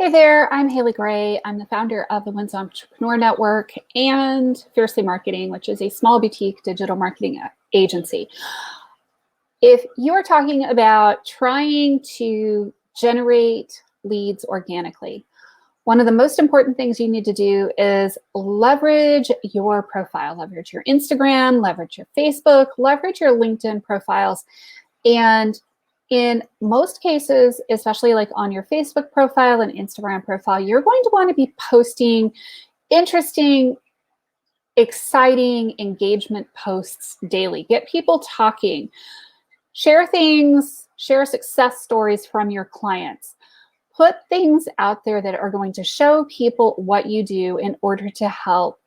Hey there, I'm Haley Gray. I'm the founder of the WEN Entrepreneur Network and Fiercely Marketing, which is a small boutique digital marketing agency. If you are talking about trying to generate leads organically, one of the most important things you need to do is leverage your profile, leverage your Instagram, leverage your Facebook, leverage your LinkedIn profiles. And in most cases, especially like on your Facebook profile and Instagram profile, you're going to want to be posting interesting, exciting engagement posts daily. Get people talking, share things, share success stories from your clients. Put things out there that are going to show people what you do in order to help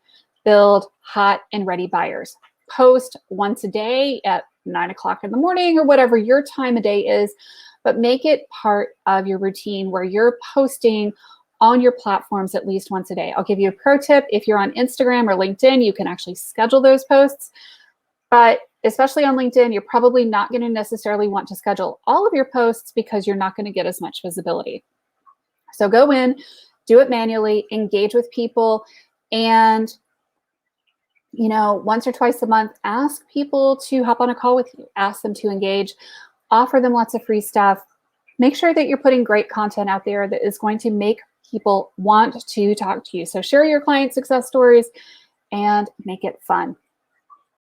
build hot and ready buyers. Post once a day at 9 o'clock in the morning or whatever your time of day is, but make it part of your routine where you're posting on your platforms at least once a day. I'll give you a pro tip. If you're on Instagram or LinkedIn, you can actually schedule those posts. But especially on LinkedIn, you're probably not going to necessarily want to schedule all of your posts because you're not going to get as much visibility. So go in, do it manually, engage with people, and once or twice a month, ask people to hop on a call with you, ask them to engage, offer them lots of free stuff. Make sure that you're putting great content out there that is going to make people want to talk to you. So share your client success stories and make it fun.